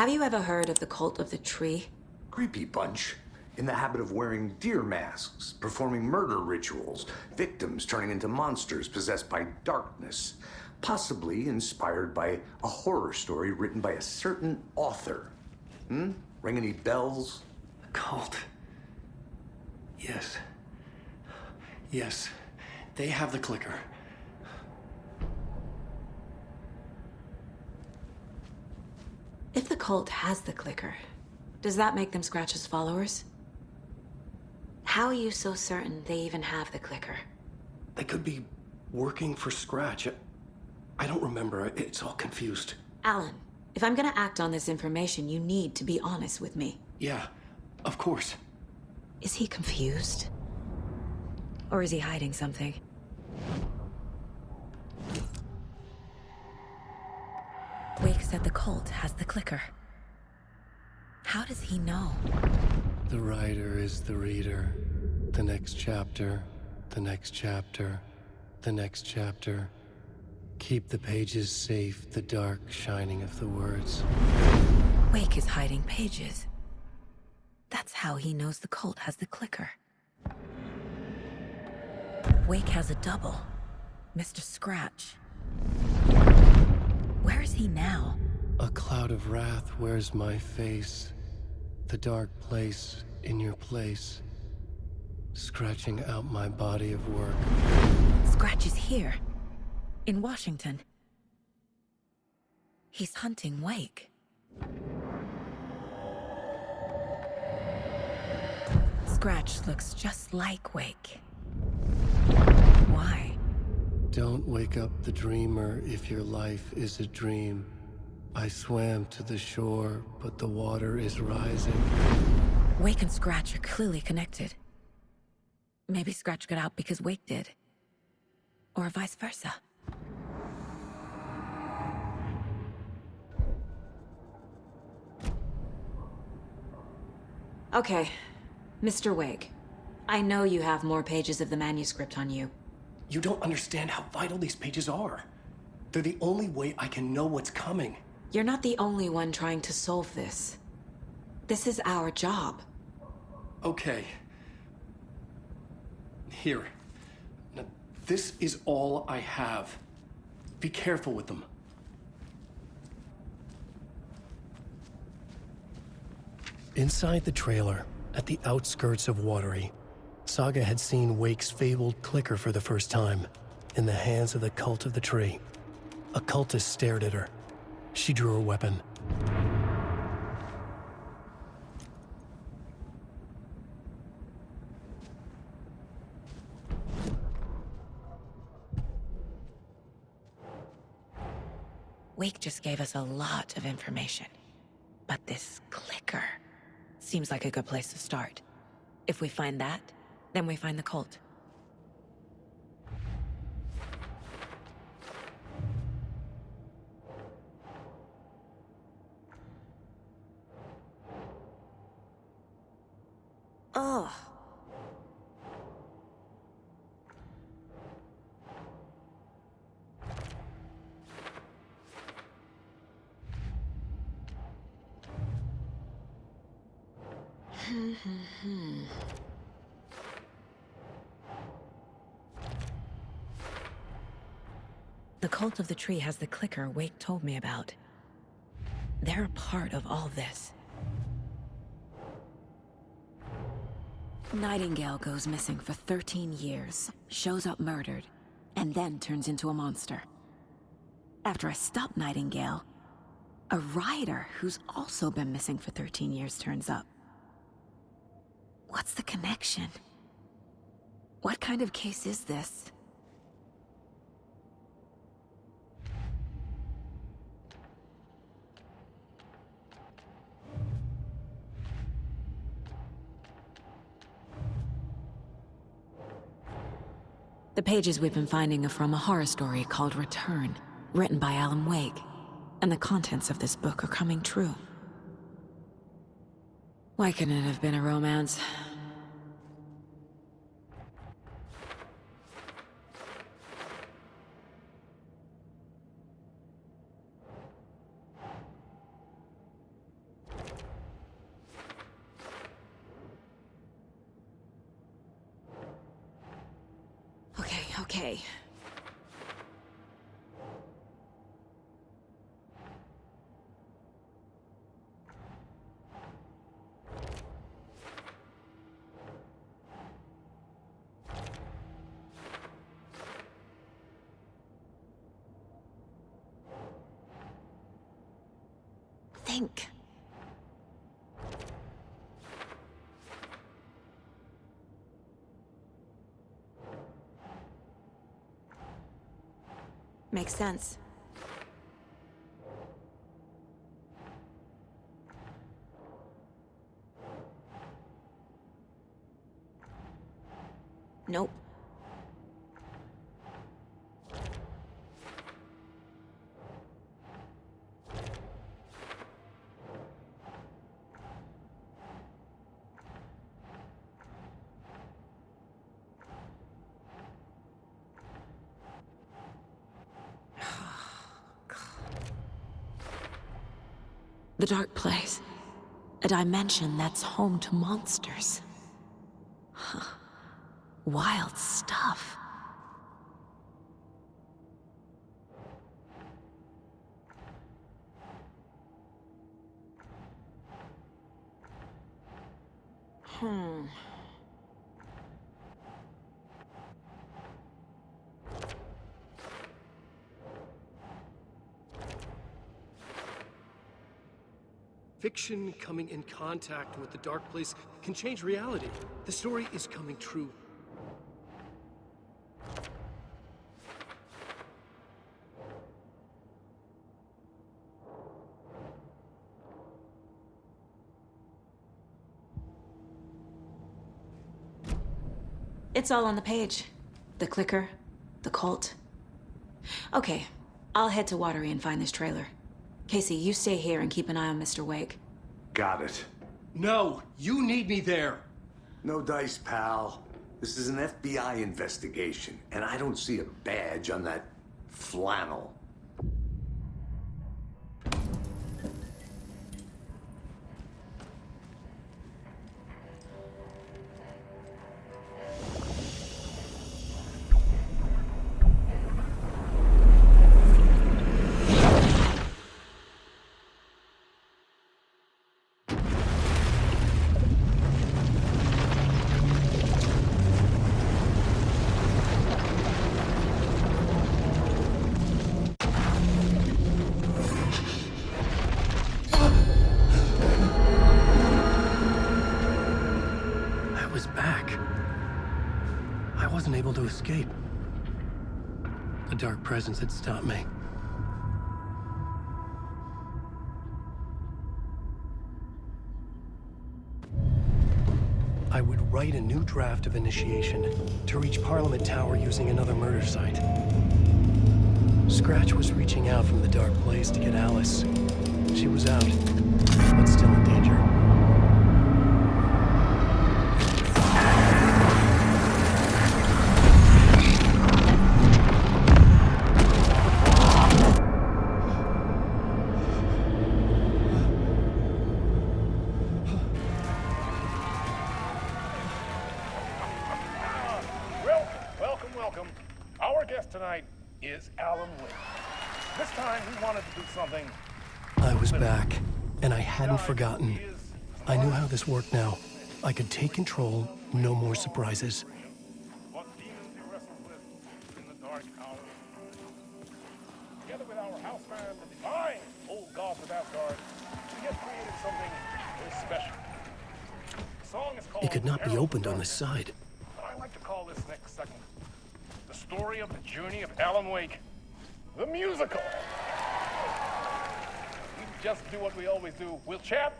Have you ever heard of the Cult of the Tree? Creepy bunch. In the habit of wearing deer masks, performing murder rituals, victims turning into monsters possessed by darkness. Possibly inspired by a horror story written by a certain author. Ring any bells? Cult. Yes. Yes. They have the clicker. If the cult has the clicker, does that make them Scratch's followers? How are you so certain they even have the clicker? They could be working for Scratch. I don't remember. It's all confused. Alan, if I'm gonna act on this information, you need to be honest with me. Yeah, of course. Is he confused? Or is he hiding something? Wake said the cult has the clicker. How does he know? The writer is the reader. The next chapter, the next chapter, the next chapter. Keep the pages safe, the dark shining of the words. Wake is hiding pages. That's how he knows the cult has the clicker. Wake has a double. Mr. Scratch. Where is he now? A cloud of wrath wears my face. The dark place in your place. Scratching out my body of work. Scratch is here. In Washington. He's hunting Wake. Scratch looks just like Wake. Why? Don't wake up the dreamer if your life is a dream. I swam to the shore, but the water is rising. Wake and Scratch are clearly connected. Maybe Scratch got out because Wake did. Or vice versa. Okay, Mr. Wake. I know you have more pages of the manuscript on you. You don't understand how vital these pages are. They're the only way I can know what's coming. You're not the only one trying to solve this. This is our job. Okay. Here. Now, this is all I have. Be careful with them. Inside the trailer, at the outskirts of Watery, Saga had seen Wake's fabled clicker for the first time, in the hands of the Cult of the Tree. A cultist stared at her. She drew her weapon. Wake just gave us a lot of information. But this clicker seems like a good place to start. If we find that, then we find the cult. Ugh. The Cult of the Tree has the clicker Wake told me about. They're a part of all this. Nightingale goes missing for 13 years, shows up murdered, and then turns into a monster. After I stop Nightingale, a rider who's also been missing for 13 years turns up. What's the connection? What kind of case is this? The pages we've been finding are from a horror story called Return, written by Alan Wake, and the contents of this book are coming true. Why couldn't it have been a romance? Okay. Think. Makes sense. Nope. The Dark Place. A dimension that's home to monsters. Huh. Wild stuff. Fiction coming in contact with the Dark Place can change reality. The story is coming true. It's all on the page. The clicker, the cult. Okay, I'll head to Watery and find this trailer. Casey, you stay here and keep an eye on Mr. Wake. Got it. No, you need me there. No dice, pal. This is an FBI investigation, and I don't see a badge on that flannel. Able to escape. A dark presence had stopped me. I would write a new draft of initiation to reach Parliament Tower using another murder site. Scratch was reaching out from the Dark Place to get Alice. She was out, but still in danger. Tonight is Alan Wake. This time he wanted to do something. I was back, and I hadn't forgotten. I knew how this worked now. I could take control, no more surprises. What demons he wrestled with in the dark hour. Together with our houseman, the divine old gods of Asgard, we have created something very special. The song is called It could not be Herald opened of on this Darkness. side. I like to call this next segment the story of the journey of Alan Wake, the musical. We just do what we always do. We'll chat,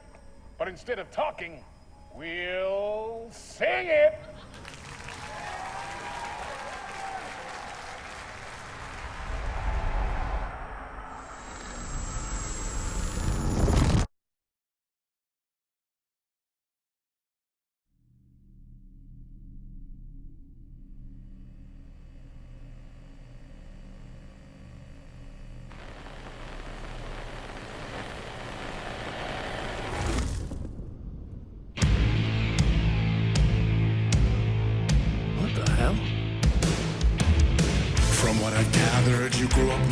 but instead of talking, we'll sing it.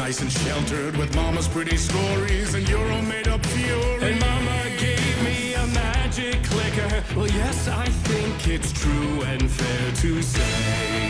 nice and sheltered with mama's pretty stories and your own made-up fury. And mama gave me a magic clicker. Well, yes, I think it's true and fair to say.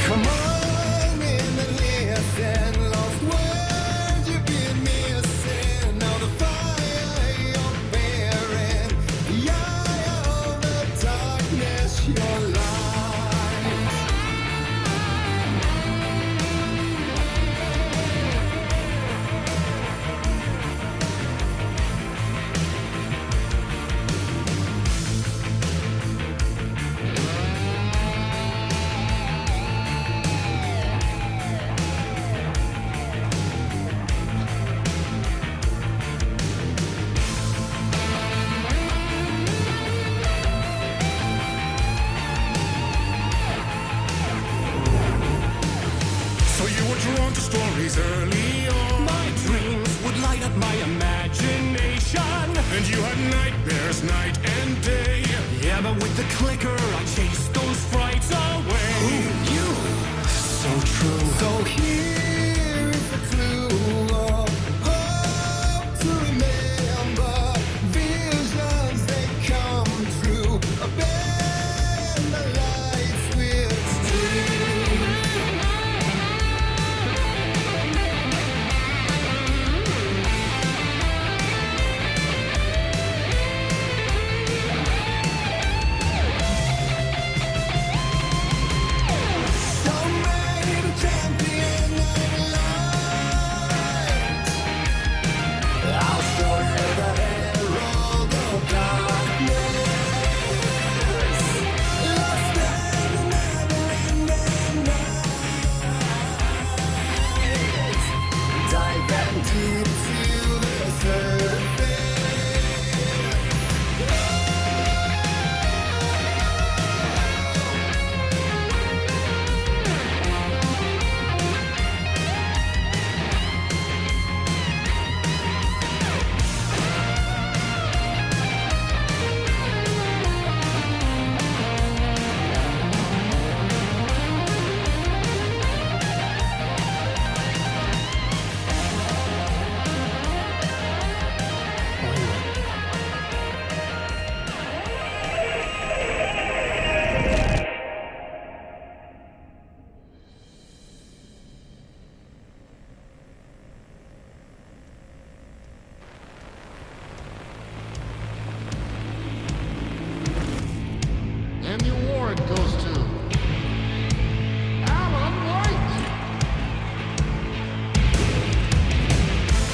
Come on in and listen, lost words you've been missing. Now the fire you're bearing, the eye of the darkness, your light. So you were drawn to stories early on. My dreams would light up my imagination. And you had nightmares night and day. Yeah, but with the clicker I chased those frights away. Ooh, you, so true. So here is the clue of hope to remember. Visions, they come true. Abandon the lights with steel. And the award goes to Alan White.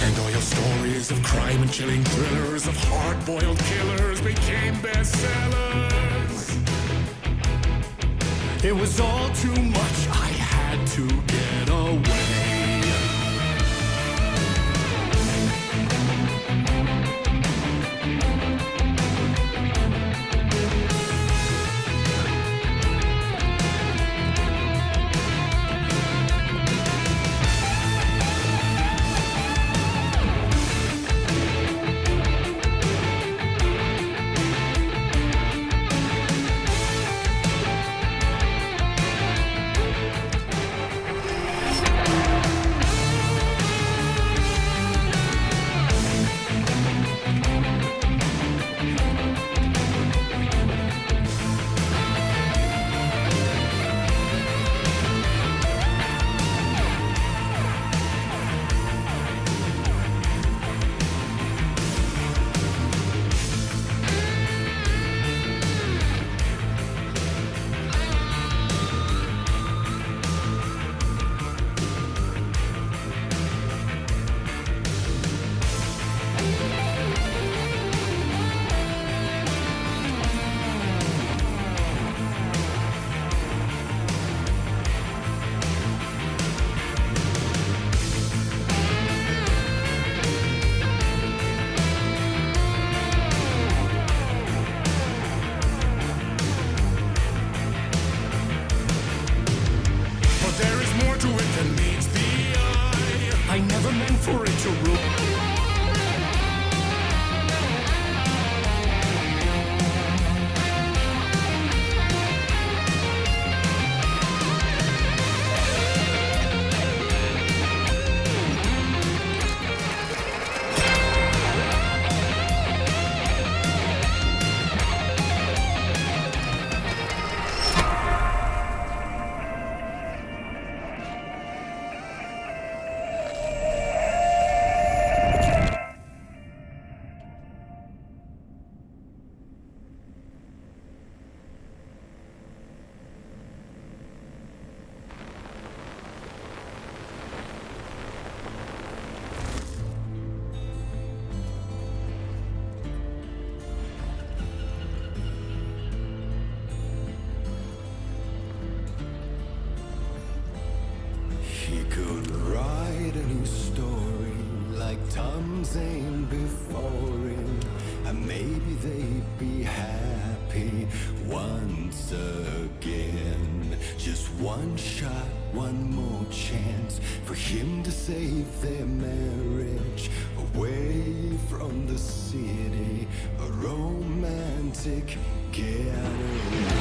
And all your stories of crime and chilling thrillers of hard-boiled killers became bestsellers. It was all too much, I had to get away. for it to rule. He could write a new story like Tom Zane before him, and maybe they'd be happy once again. Just one shot, one more chance for him to save their marriage away from the city, a romantic getaway.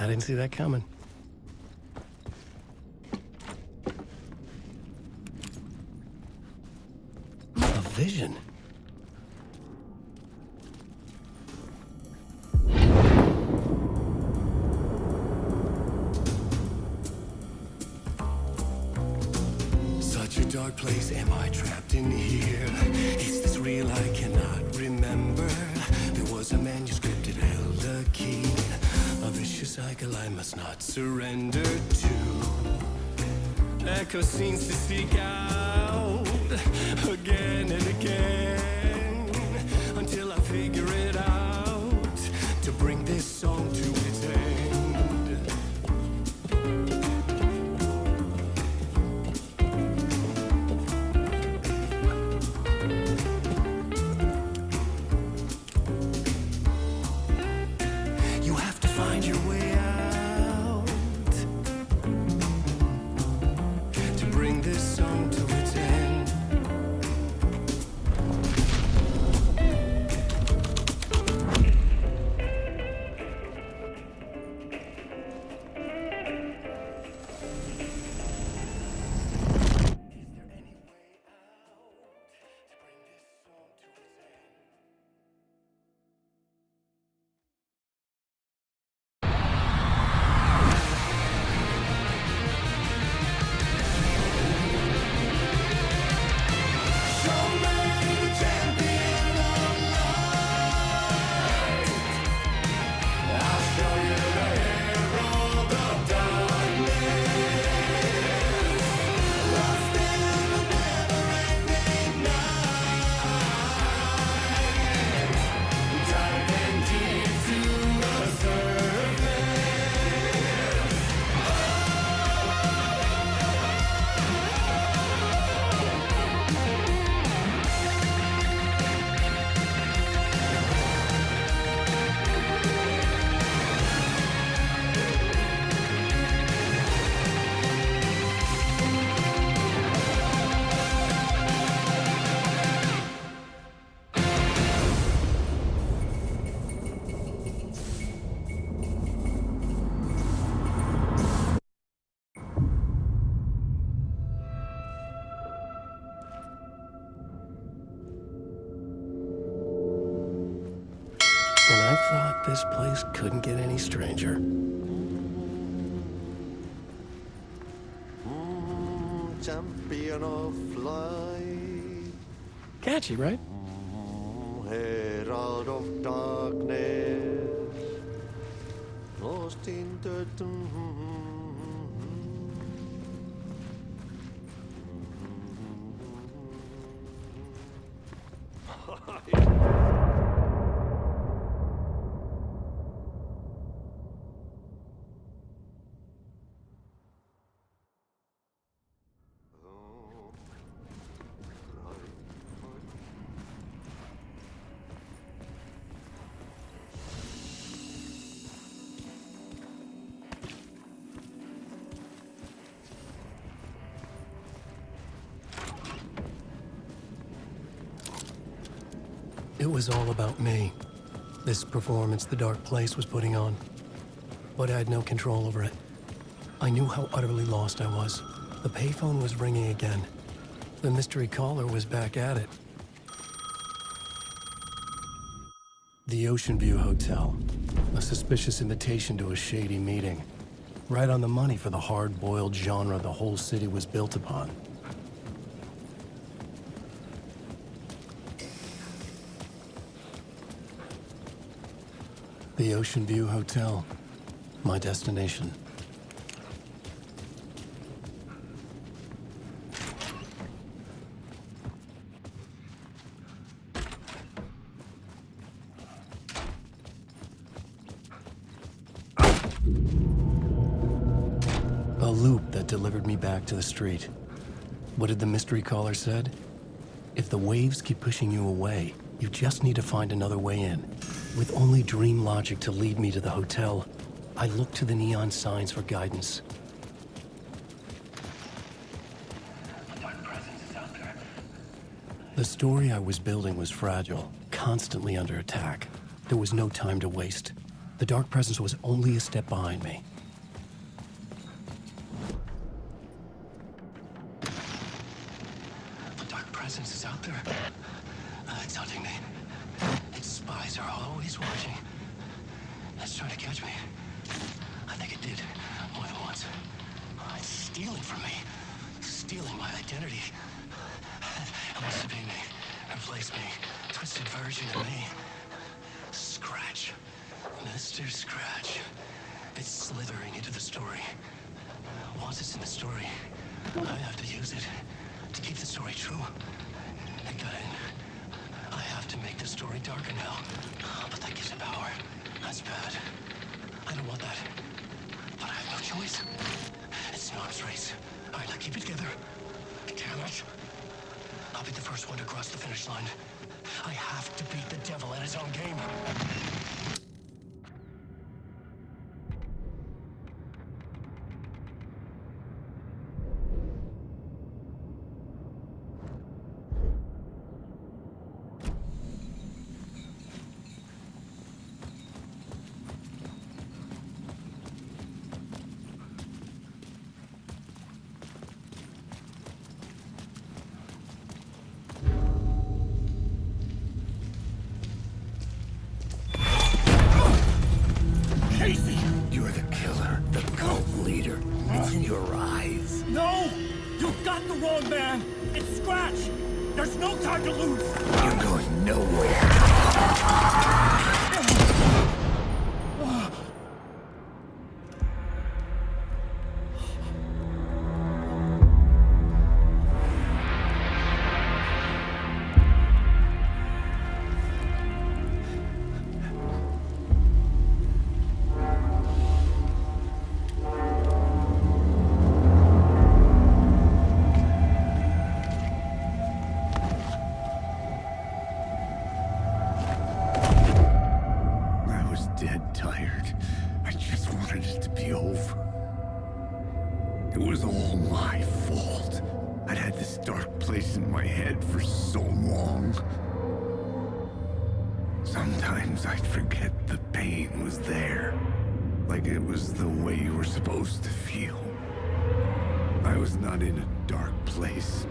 I didn't see that coming. A vision. Such a dark place, am I trapped in here? Is this real? I cannot remember. There was a manuscript, it held a key. A vicious cycle I must not surrender to. Echo scenes to seek out again and again until I figure it out to bring this song to its end. You have to find your way out to bring this song to its end. And I thought this place couldn't get any stranger. Champion of light, Catchy, right? herald of darkness, lost in the It was all about me. This performance the Dark Place was putting on. But I had no control over it. I knew how utterly lost I was. The payphone was ringing again. The mystery caller was back at it. The Ocean View Hotel. A suspicious invitation to a shady meeting. Right on the money for the hard-boiled genre the whole city was built upon. The Ocean View Hotel. My destination. A loop that delivered me back to the street. What did the mystery caller said? If the waves keep pushing you away, you just need to find another way in. With only dream logic to lead me to the hotel, I looked to the neon signs for guidance. The story I was building was fragile, constantly under attack. There was no time to waste. The dark presence was only a step behind me. The dark presence is out there. It's hunting me. Its spies are always watching. It's trying to catch me. I think it did more than once. It's stealing from me. Stealing my identity. It wants to be me. Replace me. Twisted version of me. Scratch. Mr. Scratch. It's slithering into the story. Once it's in the story, I have to use it to keep the story true. It got in. I have to make the story darker now. But that gives it power. That's bad. I don't want that. But I have no choice. It's an arms race. All right, now keep it together. Damn it. I'll be the first one to cross the finish line. I have to beat the devil at his own game. You're the killer, the cult leader. It's in your eyes. No! You've got the wrong man! It's Scratch! There's no time to lose! You're going nowhere. I was dead tired. I just wanted it to be over. It was all my fault. I'd had this dark place in my head for so long. Sometimes I'd forget the pain was there. Like it was the way you were supposed to feel. I was not in a dark place.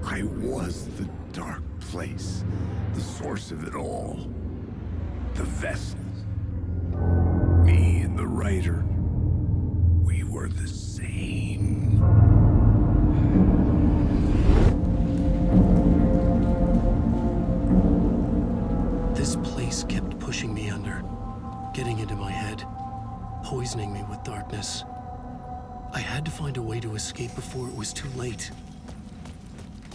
I was the dark place. The source of it all. The vessel. Me and the writer. We were the same. This place kept pushing me under, getting into my head, poisoning me with darkness. I had to find a way to escape before it was too late.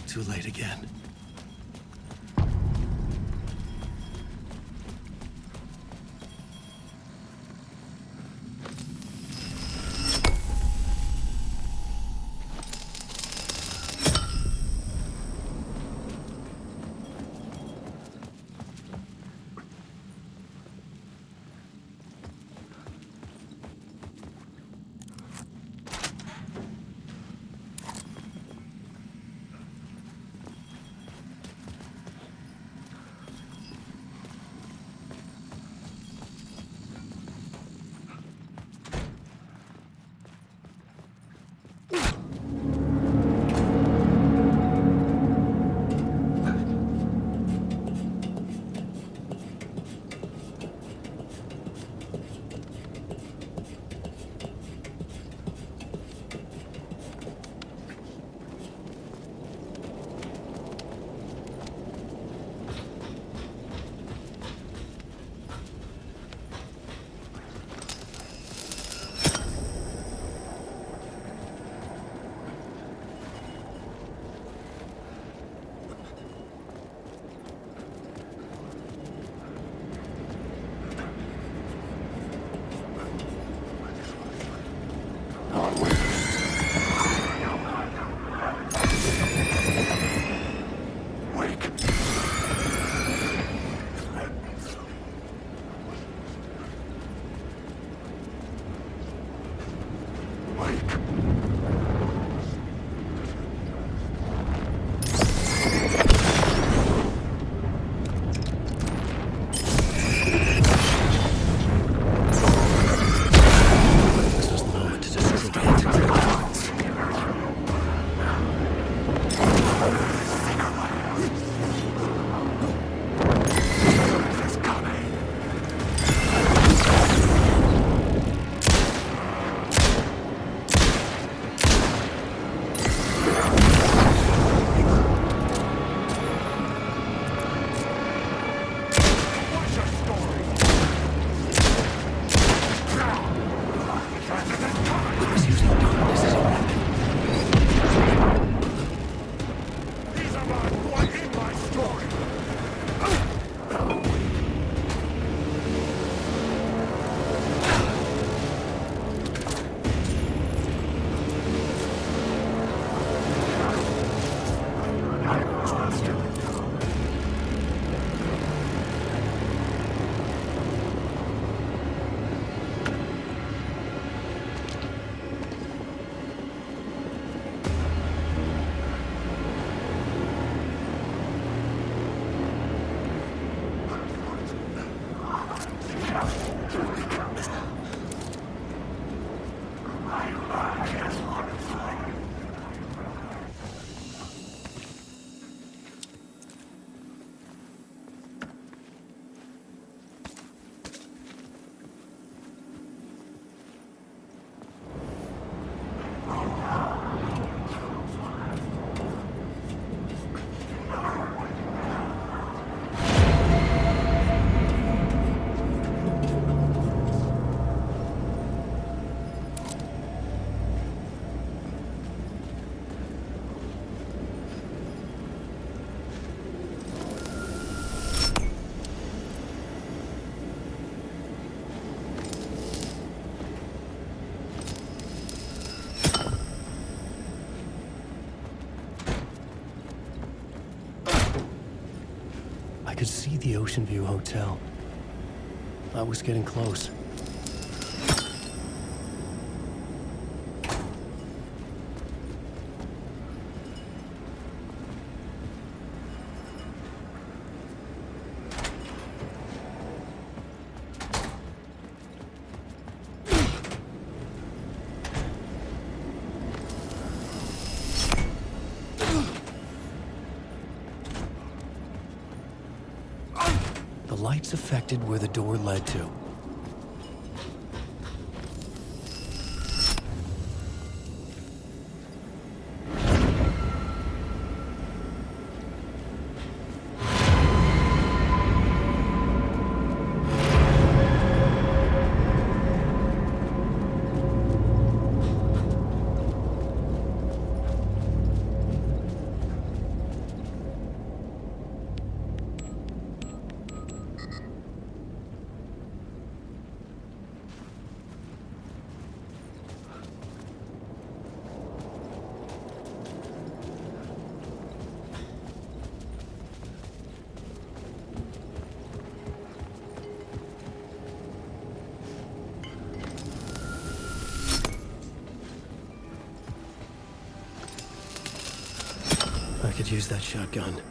Too late again. I could see the Ocean View Hotel. I was getting close. The lights affected where the door led to. I could use that shotgun.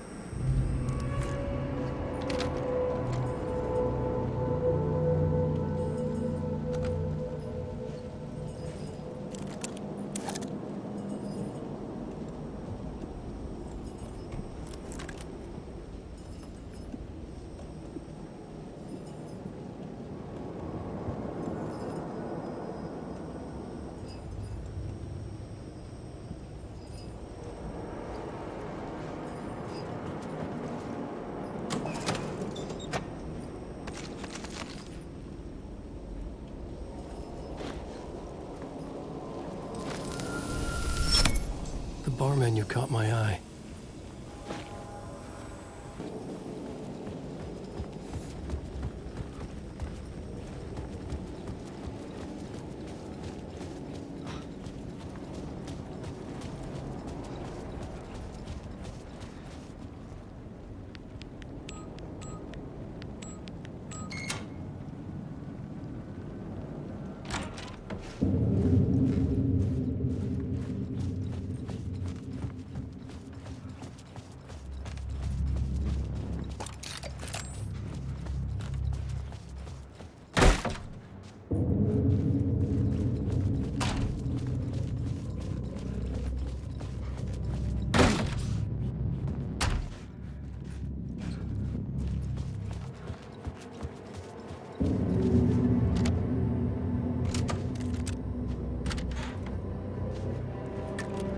The bar menu caught my eye.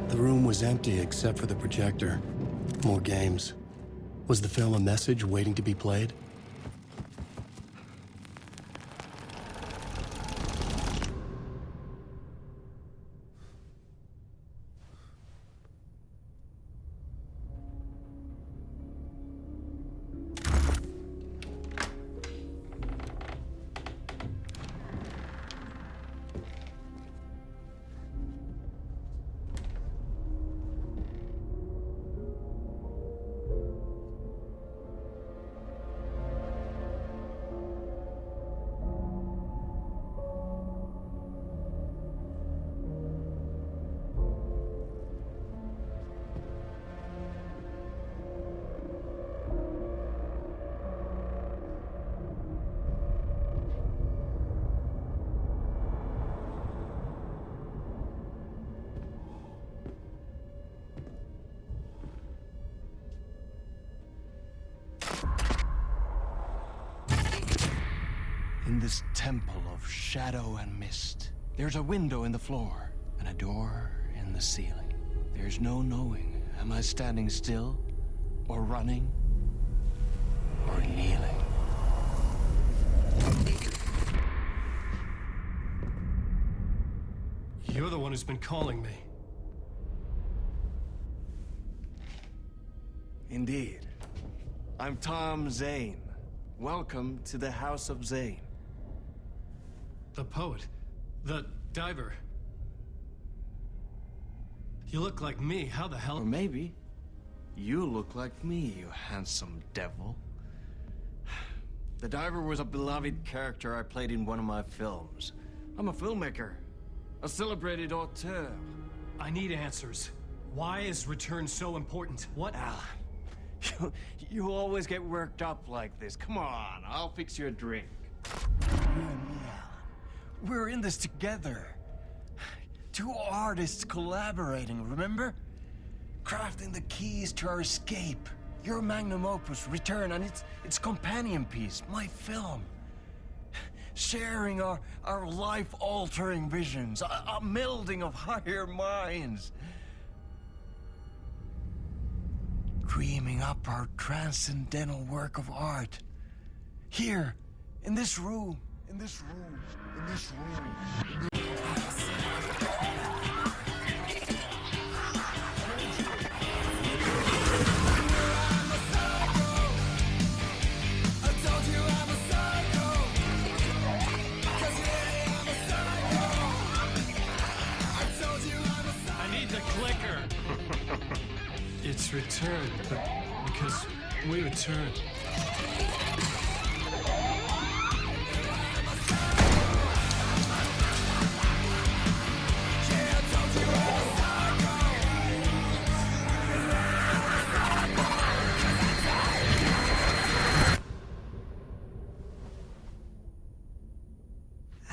The room was empty except for the projector. More games. Was the film a message waiting to be played? In this temple of shadow and mist, there's a window in the floor and a door in the ceiling. There's no knowing, am I standing still, or running, or kneeling? You're the one who's been calling me. Indeed. I'm Tom Zane. Welcome to the House of Zane. The poet. The diver. You look like me. How the hell? Or maybe you look like me, you handsome devil. The diver was a beloved character I played in one of my films. I'm a filmmaker, a celebrated auteur. I need answers. Why is Return so important? What? Alan, you always get worked up like this. Come on, I'll fix you a drink. You and me, Alan. We're in this together. Two artists collaborating, remember? Crafting the keys to our escape. Your magnum opus, Return, and its companion piece, my film. Sharing our life-altering visions, a melding of higher minds. Dreaming up our transcendental work of art. Here, in this room, in this room, in this room. It's Return, but because we return.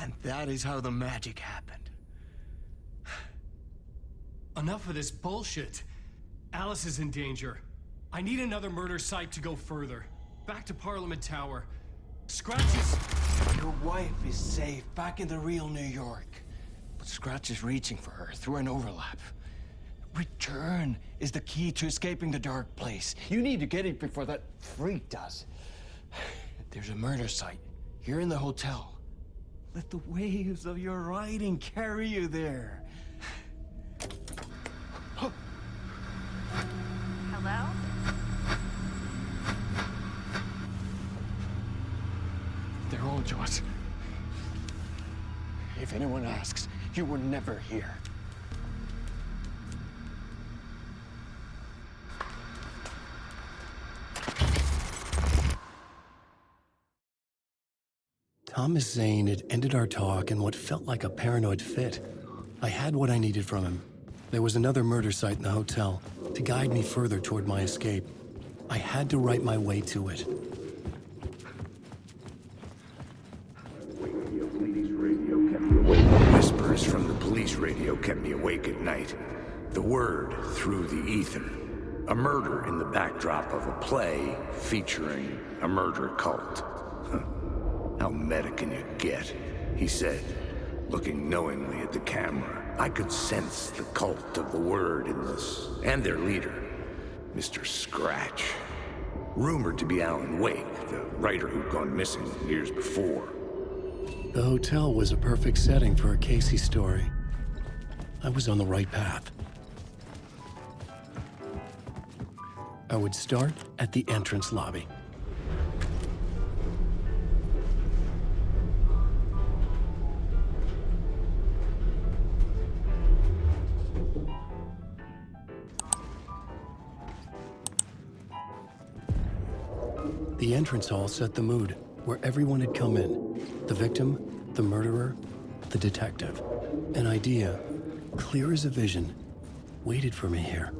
And that is how the magic happened. Enough of this bullshit. Alice is in danger. I need another murder site to go further. Back to Parliament Tower. Scratch is... Your wife is safe, back in the real New York. But Scratch is reaching for her through an overlap. Return is the key to escaping the dark place. You need to get it before that freak does. There's a murder site here in the hotel. Let the waves of your writing carry you there. Hello? They're all yours. If anyone asks, you were never here. Thomas Zane had ended our talk in what felt like a paranoid fit. I had what I needed from him. There was another murder site in the hotel to guide me further toward my escape. I had to write my way to it. Whispers from the police radio kept me awake at night. The word through the ether. A murder in the backdrop of a play featuring a murder cult. How meta can you get? He said, looking knowingly at the camera. I could sense the cult of the word in this, and their leader, Mr. Scratch. Rumored to be Alan Wake, the writer who'd gone missing years before. The hotel was a perfect setting for a Casey story. I was on the right path. I would start at the entrance lobby. The entrance hall set the mood, where everyone had come in. The victim, the murderer, the detective. An idea, clear as a vision, waited for me here.